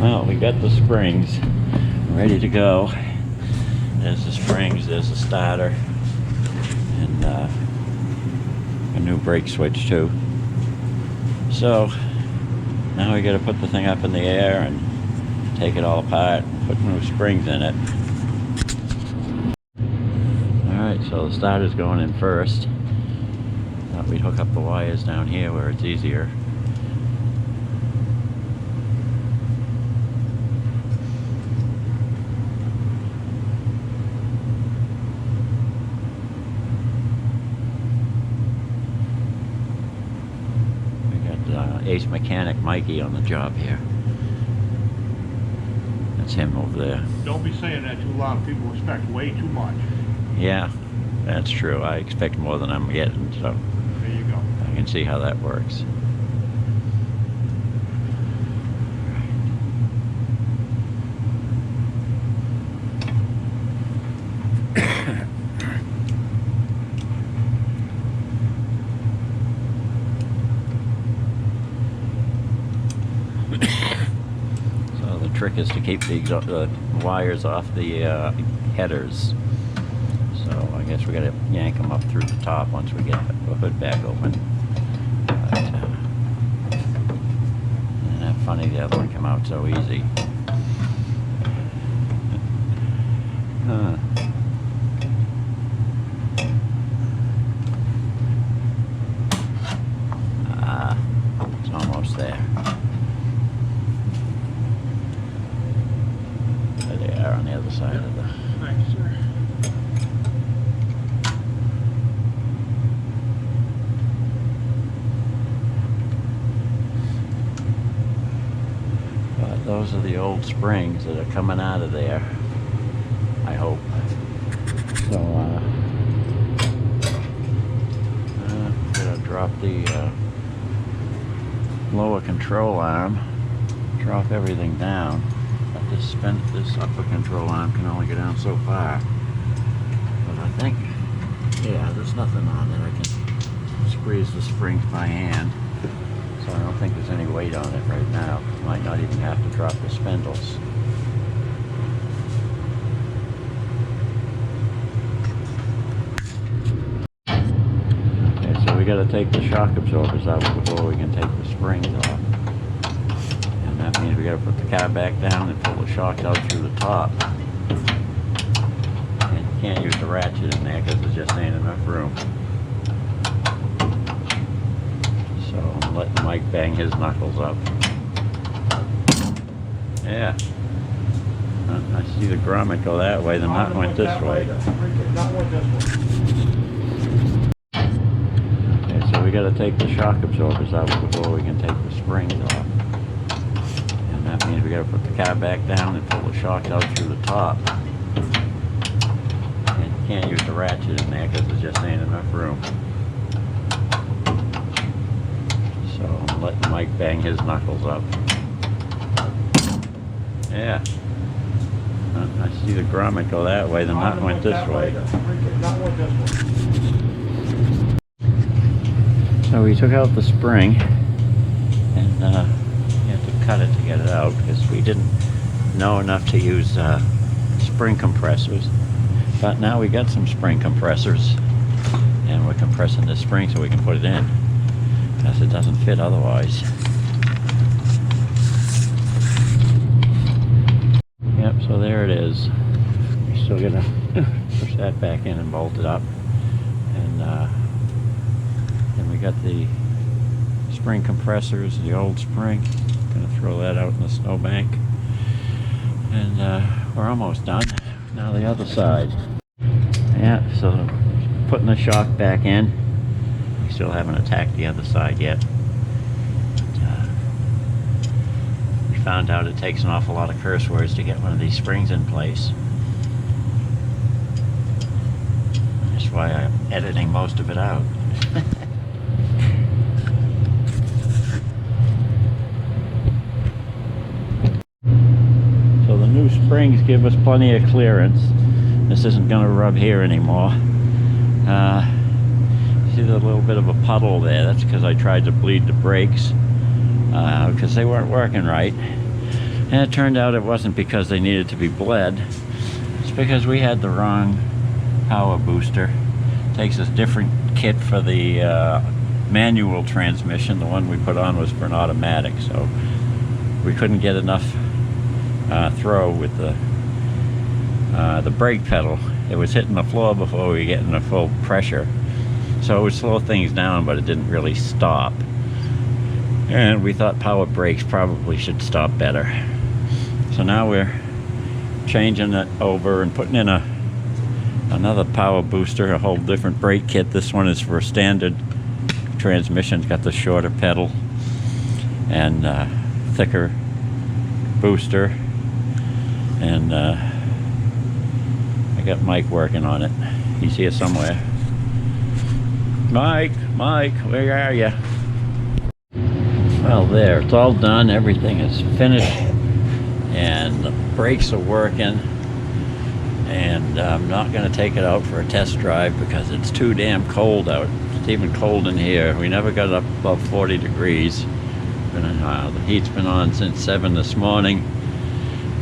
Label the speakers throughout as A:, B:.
A: Well, we got the springs ready to go. There's the springs, there's the starter, and a new brake switch too. So now we got to put the thing up in the air and take it all apart and put new springs in it. Alright, so the starter's going in first. Thought we'd hook up the wires down here where it's easier. Ace Mechanic Mikey on the job here. That's him over there.
B: Don't be saying that too loud. People expect way too much.
A: Yeah, that's true. I expect more than I'm getting, so
B: There you go.
A: I can see how that works. Trick is to keep the wires off the headers. So I guess we got to yank them up through the top once we get the hood back open. But, isn't that funny? The other one came out so easy. It's almost there. On the other side of the...
B: Thanks, sir.
A: But those are the old springs that are coming out of there, I hope. So, I'm gonna drop the lower control arm, drop everything down. This upper control arm can only go down so far. But I think, yeah, there's nothing on it. I can squeeze the springs by hand. So I don't think there's any weight on it right now. Might not even have to drop the spindles. Okay, so we got to take the shock absorbers out before we can take the springs off. That means we got to put the car back down and pull the shocks out through the top. And you can't use the ratchet in there because there just ain't enough room. So I'm letting Mike bang his knuckles up. Yeah. I see the grommet go that way, the nut went this way. Okay, so we got to take the shock absorbers out before we can take the springs off. That means we got to put the car back down and pull the shocks out through the top. And you can't use the ratchet in there because there just ain't enough room. So I'm letting Mike bang his knuckles up. Yeah. I see the grommet go that way, the nut went this way. So we took out the spring and cut it to get it out because we didn't know enough to use spring compressors, but now we got some spring compressors and we're compressing the spring so we can put it in because it doesn't fit otherwise. Yep, so there it is. We're still gonna push that back in and bolt it up, and then we got the spring compressors, the old spring. Gonna throw that out in the snowbank, and we're almost done. Now the other side. Yeah, so putting the shock back in. We still haven't attacked the other side yet. But, we found out it takes an awful lot of curse words to get one of these springs in place. That's why I'm editing most of it out. New springs give us plenty of clearance. This isn't going to rub here anymore. See the little bit of a puddle there? That's because I tried to bleed the brakes because they weren't working right. And it turned out it wasn't because they needed to be bled. It's because we had the wrong power booster. Takes a different kit for the manual transmission. The one we put on was for an automatic, so we couldn't get enough throw with the brake pedal. It was hitting the floor before we were getting the full pressure, so it would slow things down, but it didn't really stop. And we thought power brakes probably should stop better. So now we're changing it over and putting in another power booster, a whole different brake kit. This one is for a standard transmission. It's got the shorter pedal and thicker booster. And I got Mike working on it. He's here somewhere. Mike, where are you? Well, there, it's all done. Everything is finished, and the brakes are working. And I'm not going to take it out for a test drive because it's too damn cold out. It's even cold in here. We never got up above 40 degrees. The heat's been on since 7 this morning,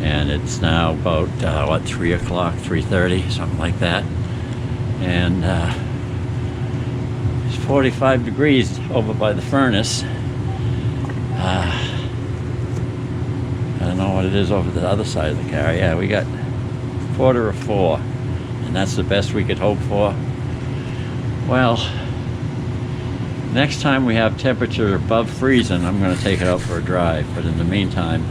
A: and it's now about 3 o'clock, 3:30, something like that. And it's 45 degrees over by the furnace. I don't know what it is over the other side of the car. Yeah, we got 4:45, and that's the best we could hope for. Well, next time we have temperature above freezing, I'm going to take it out for a drive, but in the meantime,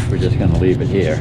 A: we're just going to leave it here.